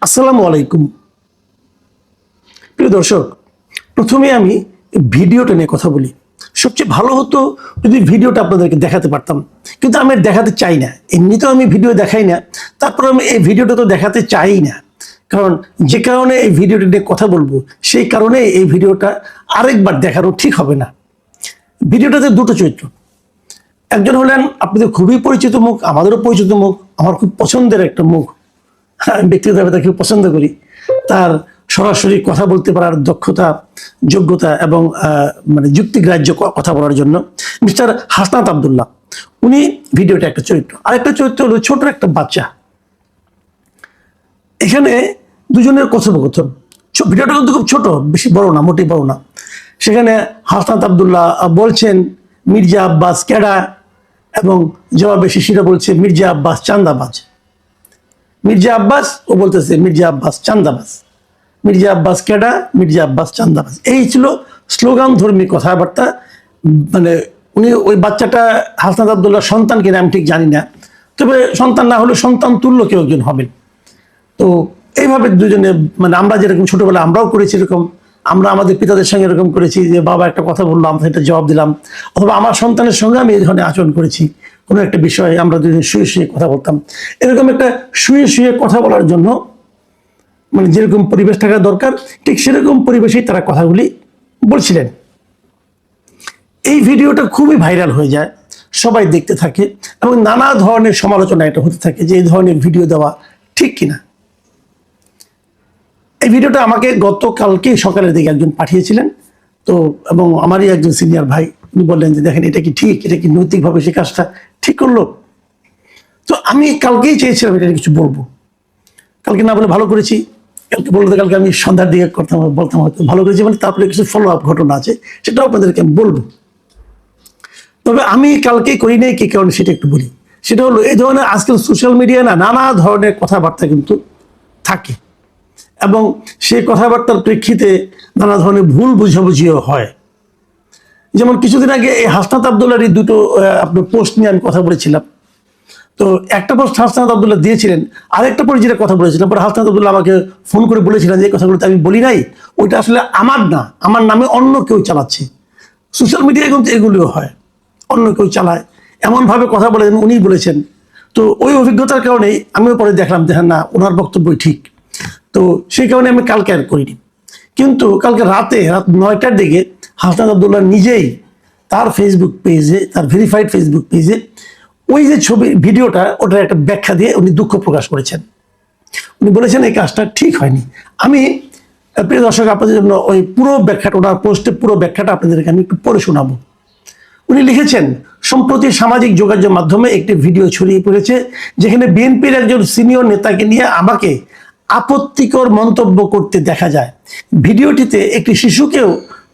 আসসালামু আলাইকুম। প্রিয় দর্শক, প্রথমে আমি ভিডিওটা নিয়ে কথা বলি। সবচেয়ে ভালো হতো যদি ভিডিওটা আপনাদেরকে দেখাতে পারতাম, কিন্তু আমি দেখাতে চাই না। এমনিতেও আমি ভিডিও দেখাই না, তারপর আমি এই ভিডিওটা তো দেখাতে চাই না। কারণ যে কারণে এই ভিডিওটা নিয়ে কথা বলবো, সেই কারণে এই ভিডিওটা আরেকবার দেখানো ঠিক হবে না। ভিডিওটাতে দুটো চরিত্র। একজন হলেন আপনাদের খুবই পরিচিত মুখ, আমাদেরও পরিচিত মুখ, আমার খুব পছন্দের একটা মুখ। আমি ব্যক্তিগতভাবে তাকে পছন্দ করি। তার সরাসরি কথা বলতে পারার দক্ষতা, যোগ্যতা এবং মানে যুক্তিগ্রাহ্য কথা বলার জন্য মিস্টার হাসনাত আবদুল্লাহ, উনি ভিডিওটা একটা চরিত্র। আরেকটা চরিত্র হলো ছোট একটা বাচ্চা। এখানে দুজনের কথোপকথন। ভিডিওটা কিন্তু খুব ছোট, বেশি বড় না, মোটেই বড় না। সেখানে হাসনাত আবদুল্লাহ বলছেন মির্জা আব্বাস কেডা, এবং জবাবে শিশিরা বলছে মির্জা আব্বাস চান্দাবাজ। মির্জা আব্বাস ও বলতেছে মির্জা আব্বাস চান্দাবাজ। মির্জা আব্বাস কেডা, মির্জা আব্বাস চান্দাবাজ। এই ছিল স্লোগান ধর্মী কথাবার্তা। মানে উনি ওই বাচ্চাটা হাসনাত আবদুল্লাহ সন্তান কিনা আমি ঠিক জানি না, তবে সন্তান না হলে সন্তান তুল্য কেউ একজন হবেন। তো এইভাবে দুজনে, মানে আমরা যেরকম ছোটবেলা আমরাও করেছি, এরকম আমরা আমাদের পিতাদের সঙ্গে এরকম করেছি যে বাবা একটা কথা বললো, আমরা সেটা জবাব দিলাম। অথবা আমার সন্তানের সঙ্গে আমি এই ধরনের আচরণ করেছি। কোনো একটা বিষয়ে আমরা দুজন শুয়ে শুয়ে কথা বলতাম। এরকম একটা শুয়ে শুয়ে কথা বলার জন্য মানে যেরকম পরিবেশ থাকা দরকার, ঠিক সেরকম পরিবেশেই তারা কথাগুলি বলছিলেন। এই ভিডিওটা খুবই ভাইরাল হয়ে যায়, সবাই দেখতে থাকে এবং নানা ধরনের সমালোচনা এটা হতে থাকে যে এই ধরনের ভিডিও দেওয়া ঠিক কিনা। এই ভিডিওটা আমাকে গতকালকে সকালের দিকে একজন পাঠিয়েছিলেন। তো এবং আমারই একজন সিনিয়র ভাই, উনি বললেন যে দেখেন এটা কি ঠিক, এটা কি নৈতিকভাবে সে কাজটা ঠিক করলো। তো আমি কালকেই চেয়েছিলাম এটা কিছু বলবো, কালকে না বলে ভালো করেছি। কালকে বলতে কালকে আমি সন্ধ্যার দিকে বলতাম হয়তো ভালো করেছি, মানে তারপরে কিছু ফলো আপ ঘটনা আছে, সেটাও আপনাদেরকে আমি বলবো। তবে আমি কালকে করি নাই কি কারণে সেটা একটু বলি। সেটা হলো এই ধরনের আজকাল সোশ্যাল মিডিয়া না নানা ধরনের কথাবার্তা কিন্তু থাকে, এবং সেই কথাবার্তার প্রেক্ষিতে নানা ধরনের ভুল বুঝাবুঝিও হয়। যেমন কিছুদিন আগে এই হাসনাত আবদুল্লাহর দুটো আপনার পোস্ট নিয়ে আমি কথা বলেছিলাম। তো একটা পোস্ট হাসনাত আবদুল্লাহ দিয়েছিলেন, আরেকটা পরে যেটা কথা বলেছিলাম, পরে হাসনাত আবদুল্লাহ আমাকে ফোন করে বলেছিলেন যে এই কথাগুলো আমি বলি নাই, ওইটা আসলে আমার না, আমার নামে অন্য কেউ চালাচ্ছে। সোশ্যাল মিডিয়ায় কিন্তু এগুলিও হয়, অন্য কেউ চালায়, এমনভাবে কথা বলেন উনি বলেছেন। তো ওই অভিজ্ঞতার কারণেই আমিও পরে দেখলাম যে হ্যাঁ না, ওনার বক্তব্যই ঠিক। তো সেই কারণে আমি কালকে আর করিনি। কিন্তু কালকে রাত 9টার দিকে হাসনাত আবদুল্লাহ নিজেই তার ফেসবুক পেজে, তার ভেরিফাইড ফেসবুক পেজে ওই যে ভিডিওটা, ওটার একটা ব্যাখ্যা দিয়ে উনি দুঃখ প্রকাশ করেছেন। উনি বলেছেন এই কাজটা ঠিক হয়নি। আমি প্রিয় দর্শক আপনাদের জন্য ওই পুরো ব্যাখ্যাটা, ওনার পোস্টে পুরো ব্যাখ্যাটা আপনাদেরকে আমি একটু পড়ে শোনাবো। উনি লিখেছেন, সম্প্রতি সামাজিক যোগাযোগ মাধ্যমে একটি ভিডিও ছড়িয়ে পড়েছে যেখানে বিএনপির একজন সিনিয়র নেতাকে নিয়ে আমাকে আপত্তিকর মন্তব্য করতে দেখা যায়। ভিডিওটিতে একটি শিশুকেও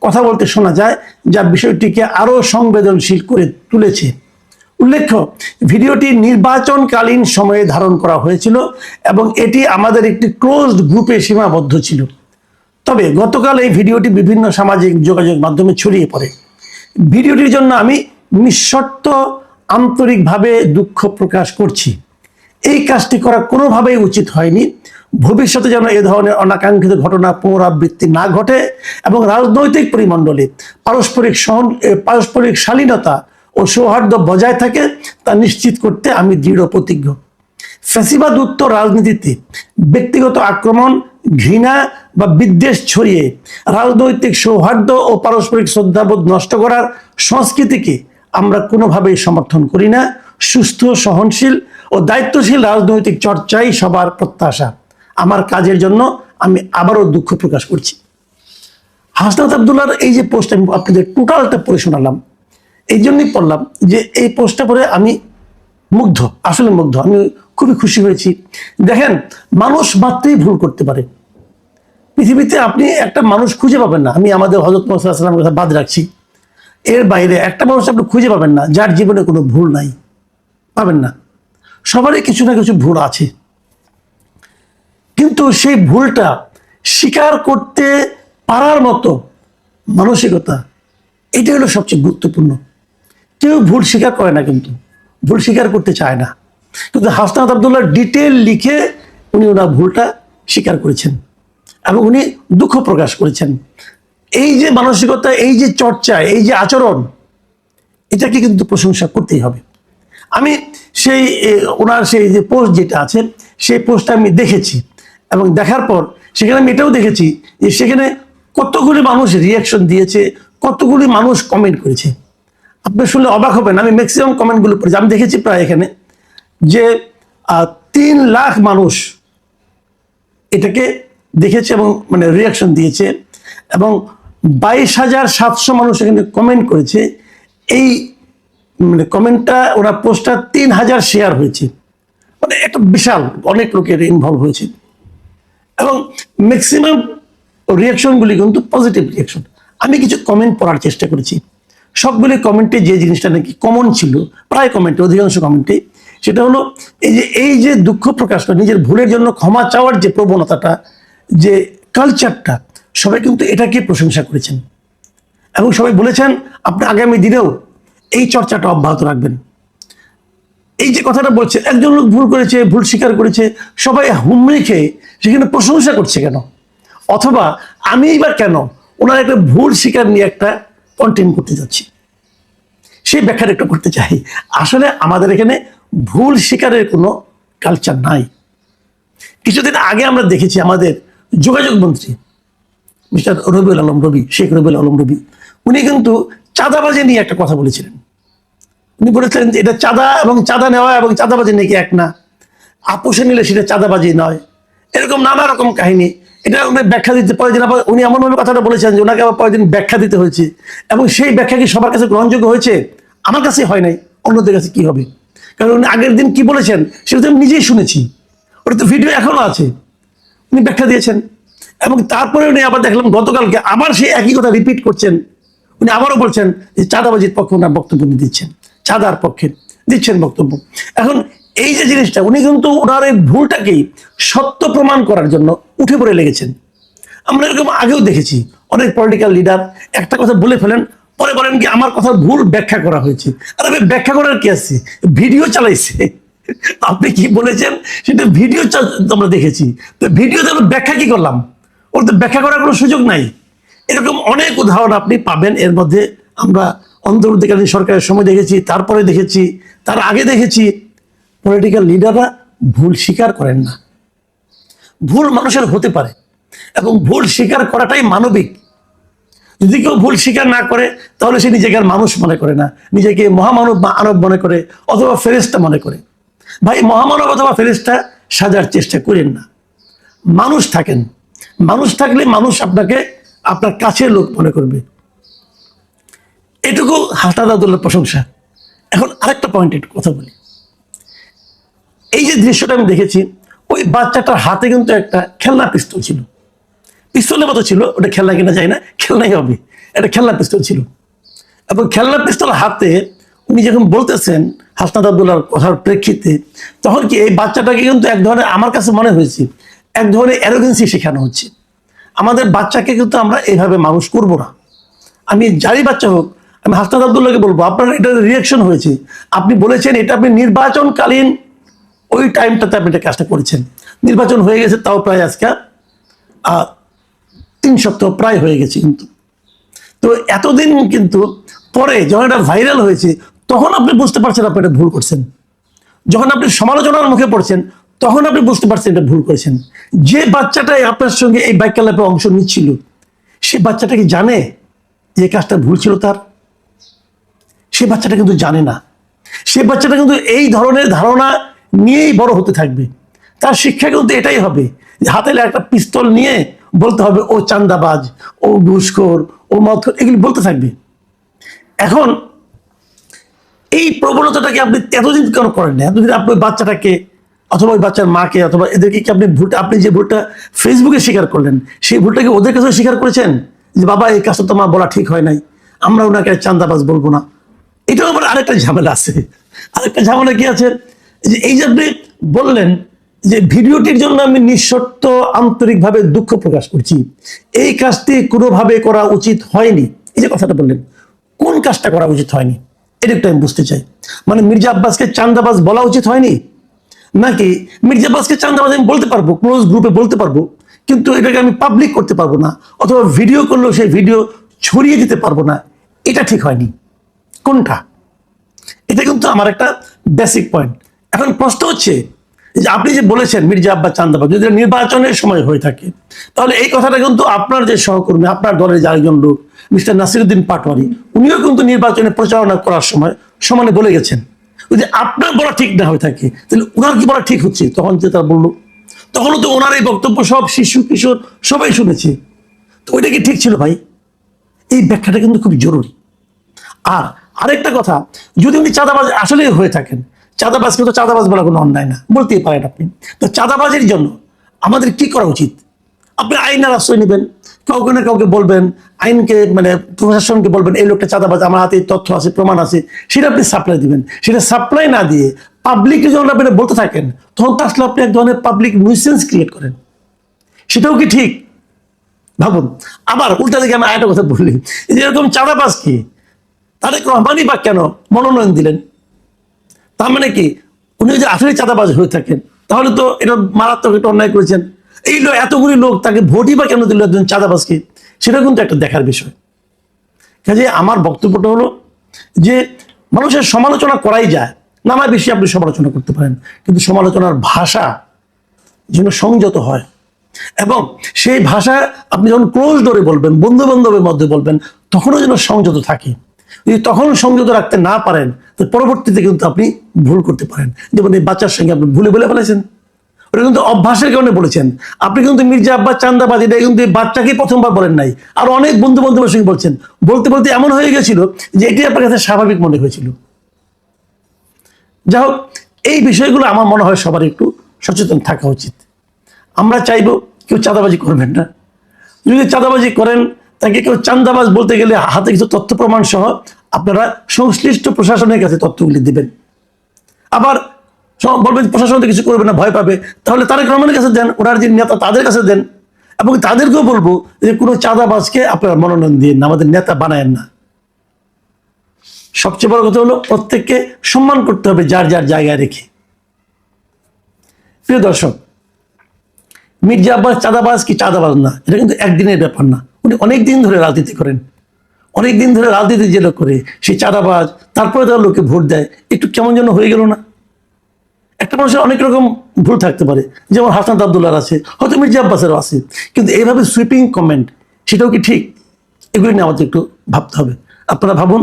কথা বলতে শোনা যায়, যা বিষয়টিকে আরো সংবেদনশীল করে তুলেছে। উল্লেখ্য, ভিডিওটি নির্বাচনকালীন সময়ে ধারণ করা হয়েছিল এবং এটি আমাদের একটি ক্লোজড গ্রুপে সীমাবদ্ধ ছিল। তবে গতকাল এই ভিডিওটি বিভিন্ন সামাজিক যোগাযোগ মাধ্যমে ছড়িয়ে পড়ে। ভিডিওটির জন্য আমি নিঃশর্ত আন্তরিকভাবে দুঃখ প্রকাশ করছি। এই কাজটি করা কোনোভাবেই উচিত হয়নি। ভবিষ্যতে যেন এ ধরনের অনাকাঙ্ক্ষিত ঘটনা পুনরাবৃত্তি না ঘটে এবং রাজনৈতিক পরিমণ্ডলে পারস্পরিক শালীনতা ও সৌহার্দ্য বজায় থাকে তা নিশ্চিত করতে আমি দৃঢ় প্রতিজ্ঞ। ফ্যাসিবাদ উত্তর রাজনীতিতে ব্যক্তিগত আক্রমণ, ঘৃণা বা বিদ্বেষ ছড়িয়ে রাজনৈতিক সৌহার্দ্য ও পারস্পরিক শ্রদ্ধাবোধ নষ্ট করার সংস্কৃতিকে আমরা কোনোভাবেই সমর্থন করি না। সুস্থ, সহনশীল ও দায়িত্বশীল রাজনৈতিক চর্চাই সবার প্রত্যাশা। আমার কাজের জন্য আমি আবারও দুঃখ প্রকাশ করছি। হাসনাত আবদুল্লাহর এই যে পোস্ট আমি আপনাদের টোটালটা পড়ে শোনালাম, এই জন্যই পড়লাম যে এই পোস্টটা পড়ে আমি মুগ্ধ, আসলে মুগ্ধ। আমি খুবই খুশি হয়েছি। দেখেন, মানুষ মাত্রই ভুল করতে পারে। পৃথিবীতে আপনি একটা মানুষ খুঁজে পাবেন না, আমি আমাদের হযরত মুহাম্মদ সাল্লাল্লাহু আলাইহি ওয়াসাল্লামের কথা বাদ রাখছি, এর বাইরে একটা মানুষ আপনি খুঁজে পাবেন না যার জীবনে কোনো ভুল নাই, পাবেন না। সবারই কিছু না কিছু ভুল আছে, কিন্তু সেই ভুলটা স্বীকার করতে পারার মতো মানসিকতা, এটা হলো সবচেয়ে গুরুত্বপূর্ণ। কেউ ভুল স্বীকার করে না, কিন্তু ভুল স্বীকার করতে চায় না। কিন্তু হাসনাত আবদুল্লাহ ডিটেল লিখে উনি ওনার ভুলটা স্বীকার করেছেন এবং উনি দুঃখ প্রকাশ করেছেন। এই যে মানসিকতা, এই যে চর্চা, এই যে আচরণ, এটাকে কিন্তু প্রশংসা করতেই হবে। আমি সেই ওনার সেই যে পোস্ট যেটা আছে, সেই পোস্টটা আমি দেখেছি এবং দেখার পর সেখানে আমি এটাও দেখেছি যে সেখানে কতগুলি মানুষ রিয়াকশন দিয়েছে, কতগুলি মানুষ কমেন্ট করেছে। আপনি শুনলে অবাক হবেন, আমি ম্যাক্সিমাম কমেন্টগুলো পড়েছি। আমি দেখেছি প্রায় এখানে যে 3 লাখ মানুষ এটাকে দেখেছে এবং মানে রিয়াকশন দিয়েছে এবং 22,700 মানুষ এখানে কমেন্ট করেছে। এই মানে কমেন্টটা, ওরা পোস্টটা 3,000 শেয়ার হয়েছে, মানে একটা বিশাল অনেক লোকের ইনভলভ হয়েছে এবং ম্যাক্সিমাম রিয়াকশনগুলি কিন্তু পজিটিভ রিয়াকশন। আমি কিছু কমেন্ট পড়ার চেষ্টা করেছি, সবগুলি কমেন্টে যে জিনিসটা নাকি কমন ছিল, প্রায় কমেন্টে, অধিকাংশ কমেন্টে, সেটা হলো এই যে দুঃখ প্রকাশটা, নিজের ভুলের জন্য ক্ষমা চাওয়ার যে প্রবণতাটা, যে কালচারটা, সবাই কিন্তু এটাকে প্রশংসা করেছেন এবং সবাই বলেছেন আপনি আগামী দিনেও এই চর্চাটা অব্যাহত রাখবেন। এই যে কথাটা বলছে, একজন লোক ভুল করেছে, ভুল স্বীকার করেছে, সবাই হুমড়ি খেয়ে সেখানে প্রশংসা করছে কেন? অথবা আমি এবার কেন ওনার একটা ভুল স্বীকার নিয়ে একটা কন্টেন্ট করতে যাচ্ছি, সেই ব্যাখ্যাটা একটু করতে চাই। আসলে আমাদের এখানে ভুল স্বীকারের কোনো কালচার নাই। কিছুদিন আগে আমরা দেখেছি আমাদের যোগাযোগ মন্ত্রী মিস্টার রবিউল আলম রবি, শেখ রবিউল আলম রবি, উনি কিন্তু চাঁদাবাজি নিয়ে একটা কথা বলেছিলেন। উনি বলেছিলেন যে এটা চাঁদা এবং চাঁদা নেওয়া এবং চাঁদাবাজি নাকি এক না, আপোষে নিলে সেটা চাঁদাবাজি নয়, এরকম নানা রকম কাহিনী। এটা উনি ব্যাখ্যা দিতে পরের দিন আবার উনি এমনভাবে কথাটা বলেছেন যে ওনাকে আবার পরের দিন ব্যাখ্যা দিতে হয়েছে এবং সেই ব্যাখ্যা কি সবার কাছে গ্রহণযোগ্য হয়েছে? আমার কাছে হয় নাই, অন্যদের কাছে কি হবে? কারণ উনি আগের দিন কি বলেছেন সেটা তো আমি নিজেই শুনেছি, ওটা তো ভিডিও এখনো আছে, উনি ব্যাখ্যা দিয়েছেন। এবং তারপরে উনি আবার দেখলাম গতকালকে আবার সেই একই কথা রিপিট করছেন। উনি আবারও বলছেন যে চাঁদাবাজির পক্ষে ওনার বক্তব্য উনি দিচ্ছেন, চাঁদার পক্ষে দিচ্ছেন বক্তব্য। এখন এই যে জিনিসটা, উনি কিন্তু ওনার এই ভুলটাকেই সত্য প্রমাণ করার জন্য উঠে পড়ে লেগেছেন। আমরা এরকম আগেও দেখেছি, অনেক পলিটিক্যাল লিডার একটা কথা বলে ফেলেন, পরে বলেন কি আমার কথা ভুল ব্যাখ্যা করা হয়েছে। আর আমি ব্যাখ্যা করার কি আছে, ভিডিও চালাইছে, আপনি কি বলেছেন সেটা ভিডিও আমরা দেখেছি, তো ভিডিওতে আমরা ব্যাখ্যা কি করলাম? ওর তো ব্যাখ্যা করার কোনো সুযোগ নাই। এরকম অনেক উদাহরণ আপনি পাবেন। এর মধ্যে আমরা অন্তর্বর্তীকালীন সরকারের সময় দেখেছি, তারপরে দেখেছি, তার আগে দেখেছি, পলিটিক্যাল লিডাররা ভুল স্বীকার করেন না। ভুল মানুষের হতে পারে এবং ভুল স্বীকার করাটাই মানবিক। যদি কেউ ভুল স্বীকার না করে তাহলে সে নিজেকে আর মানুষ মনে করে না, নিজেকে মহামানব বা আনব মনে করে অথবা ফেরেশতা মনে করে। ভাই, মহামানব অথবা ফেরেশতা সাজার চেষ্টা করেন না, মানুষ থাকেন। মানুষ থাকলে মানুষ আপনাকে আপনার কাছের লোক মনে করবে, এটুকু হাসনাত আব্দুল্লাহর প্রশংসা। এখন আরেকটা পয়েন্টে কথা বলি। এই যে দৃশ্যটা আমি দেখেছি, ওই বাচ্চাটার হাতে কিন্তু একটা খেলনা পিস্তল ছিল, পিস্তলের মতো ছিল, ওটা খেলনা কিনা যায় না, খেলনাই হবে, একটা খেলনা পিস্তল ছিল। এবং খেলনা পিস্তল হাতে উনি যখন বলতেছেন হাসনাত আব্দুল্লাহর কথার প্রেক্ষিতে, তখন কি এই বাচ্চাটাকে কিন্তু এক ধরনের, আমার কাছে মনে হয়েছে, এক ধরনের অ্যারোগেন্সি শেখানো হচ্ছে। আমাদের বাচ্চাকে কিন্তু আমরা এইভাবে মানুষ করব না। আমি যারই বাচ্চা হোক, আমি হাসনাত আব্দুল্লাহকে বলবো আপনার এটা রিয়াকশন হয়েছে, আপনি বলেছেন এটা আপনি নির্বাচনকালীন ওই টাইমটাতে আপনি এটা কাজটা করেছেন। নির্বাচন হয়ে গেছে তাও প্রায় আজকে 3 সপ্তাহ প্রায় হয়ে গেছে। কিন্তু তো এতদিন কিন্তু পরে যখন এটা ভাইরাল হয়েছে তখন আপনি বুঝতে পারছেন আপনি এটা ভুল করছেন। যখন আপনি সমালোচনার মুখে পড়ছেন তখন আপনি বুঝতে পারছেন এটা ভুল করেছেন। যে বাচ্চাটাই আপনার সঙ্গে এই বাইকালাপে অংশ নিচ্ছিল, সে বাচ্চাটা কি জানে যে কাজটা ভুল ছিল তার? সে বাচ্চাটা কিন্তু জানে না। সে বাচ্চাটা কিন্তু এই ধরনের ধারণা নিয়েই বড় হতে থাকবে। তার শিক্ষা কিন্তু এটাই হবে যে হাতে একটা পিস্তল নিয়ে বলতে হবে ও চাঁদাবাজ, ও ঘুষখোর, ও মদখোর, এগুলি বলতে থাকবে। এখন এই প্রবণতাটাকে আপনি এতদিন কেন করেন না? এতদিন আপনি বাচ্চাটাকে অথবা ওই বাচ্চার মাকে অথবা এদেরকে কি আপনি ভুলটা, আপনি যে ভুলটা ফেসবুকে স্বীকার করলেন, সেই ভুলটাকে ওদের কাছে স্বীকার করেছেন যে বাবা এই কাজটা তো মা বলা ঠিক হয় নাই, আমরা ওনাকে চাঁদাবাজ বলবো না। এটাও আবার আরেকটা ঝামেলা আছে। আরেকটা ঝামেলা কি আছে, যে এই যে আপনি বললেন যে ভিডিওটির জন্য আমি নিঃশর্ত আন্তরিকভাবে দুঃখ প্রকাশ করছি, এই কাজটি কোনোভাবে করা উচিত হয়নি। এই যে কথাটা বললেন, কোন কাজটা করা উচিত হয়নি এটা একটু আমি বুঝতে চাই। মানে মির্জা আব্বাসকে চাঁদাবাজ বলা উচিত হয়নি, নাকি মির্জা আব্বাসকে চাঁদাবাজ আমি বলতে পারবো, ক্লোজ গ্রুপে বলতে পারবো, কিন্তু এটাকে আমি পাবলিক করতে পারবো না, অথবা ভিডিও করলেও সেই ভিডিও ছড়িয়ে দিতে পারবো না, এটা ঠিক হয়নি। কোনটা? এটা কিন্তু আমার একটা বেসিক পয়েন্ট। এখন প্রশ্ন হচ্ছে যে আপনি যে বলেছেন মির্জা আব্বাস চাঁদাবাজ, যদি নির্বাচনের সময় হয়ে থাকে, তাহলে এই কথাটা কিন্তু আপনার যে সহকর্মী, আপনার দলের যে আরেকজন লোক মিস্টার নাসিরউদ্দিন পাটোয়ারি, উনিও কিন্তু নির্বাচনে প্রচারণা করার সময় সমানে বলে গেছেন। যদি আপনার বলা ঠিক না হয়ে থাকে, তাহলে ওনার কি বলা ঠিক হচ্ছে? তখন যে তারা বললো, তখনও তো ওনার এই বক্তব্য সব শিশু কিশোর সবাই শুনেছে। তো ওইটা কি ঠিক ছিল ভাই? এই ব্যাখ্যাটা কিন্তু খুব জরুরি। আর আরেকটা কথা, যদি উনি চাঁদাবাজ আসলে হয়ে থাকেন, চাঁদাবাজকে তো চাঁদাবাজ বলা কোনো অন্যায় না, বলতেই পারেন আপনি। তো চাঁদাবাজের জন্য আমাদের কি করা উচিত? আপনি আইনের আশ্রয় নেবেন, কাউকে না কাউকে বলবেন, আইনকে মানে প্রশাসনকে বলবেন এই লোকটা চাঁদাবাজ, আমার হাতে তথ্য আছে, প্রমাণ আছে, সেটা আপনি সাপ্লাই দিবেন। সেটা সাপ্লাই না দিয়ে পাবলিককে যখন আপনি বলতে থাকেন, তখন তো আসলে আপনি এক ধরনের পাবলিক নিউসেন্স ক্রিয়েট করেন। সেটাও কি ঠিক? ভাবুন। আবার উল্টা দিকে আমি আরেকটা কথা বললি, যে এরকম চাঁদাবাজ কি তারেক রহমানই বা কেন মনোনয়ন দিলেন? তার মানে কি উনি যদি আসলে চাঁদাবাজ হয়ে থাকেন, তাহলে তো এটা মারাত্মক একটা অন্যায় করেছেন। এই এতগুলি লোক তাকে ভোটই বা কেন দিল একজন চাঁদাবাজকে? সেটা কিন্তু একটা দেখার বিষয়। কাজে আমার বক্তব্যটা হলো যে মানুষের সমালোচনা করাই যায়, নানা বিষয়ে আপনি সমালোচনা করতে পারেন, কিন্তু সমালোচনার ভাষা যেন সংযত হয়, এবং সেই ভাষা আপনি যখন ক্লোজ ডোরে বলবেন, বন্ধু বান্ধবের মধ্যে বলবেন, তখনও যেন সংযত থাকে। যদি তখন সংযত রাখতে না পারেন, তো পরবর্তীতে কিন্তু আপনি ভুল করতে পারেন। যেমন এই বাচ্চার সঙ্গে আপনি ভুলে বলে ফেলেছেন, ওটা কিন্তু অভ্যাসের কারণে বলেছেন। আপনি কিন্তু মির্জা আব্বাস চাঁদাবাজ এটা কিন্তু এই বাচ্চাকে প্রথমবার বলেন নাই, আর অনেক বন্ধু বান্ধবের সঙ্গে বলছেন। বলতে বলতে এমন হয়ে গেছিল যে এটি আপনার কাছে স্বাভাবিক মনে হয়েছিল। যাই হোক, এই বিষয়গুলো আমার মনে হয় সবার একটু সচেতন থাকা উচিত। আমরা চাইবো কেউ চাঁদাবাজি করবেন না। যদি চাঁদাবাজি করেন, তাকে কেউ চাঁদাবাজ বলতে গেলে হাতে কিছু তথ্য প্রমাণ সহ আপনারা সংশ্লিষ্ট প্রশাসনের কাছে তথ্যগুলি দিবেন। আবার বলবেন প্রশাসন তো কিছু করবে না, ভয় পাবে, তাহলে তারেক রহমানের কাছে দেন, ওনার যে নেতা তাদের কাছে দেন, এবং তাদেরকেও বলবো যে কোনো চাঁদাবাজকে আপনারা মনোনয়ন দিন, আমাদের নেতা বানায়েন না। সবচেয়ে বড় কথা হলো প্রত্যেককে সম্মান করতে হবে যার যার জায়গায় রেখে। প্রিয় দর্শক, মির্জা আব্বাস চাঁদাবাজ কি চাঁদাবাজ না, এটা কিন্তু একদিনের ব্যাপার না। উনি অনেক দিন ধরে রাজনীতি করেন, অনেক দিন ধরে রাজনীতি যে লোক করে সেই চাঁদাবাজ, তারপরে তার লোকে ভোট দেয়, একটু কেমন যেন হয়ে গেল না? একটা মানুষের অনেক রকম ভুল থাকতে পারে, যেমন হাসান আব্দুল্লাহর আছে, হয়তো মির্জা আব্বাসেরও আছে, কিন্তু এইভাবে সুইপিং কমেন্ট, সেটাও কি ঠিক? এগুলি নিয়ে আমাদের একটু ভাবতে হবে। আপনারা ভাবুন।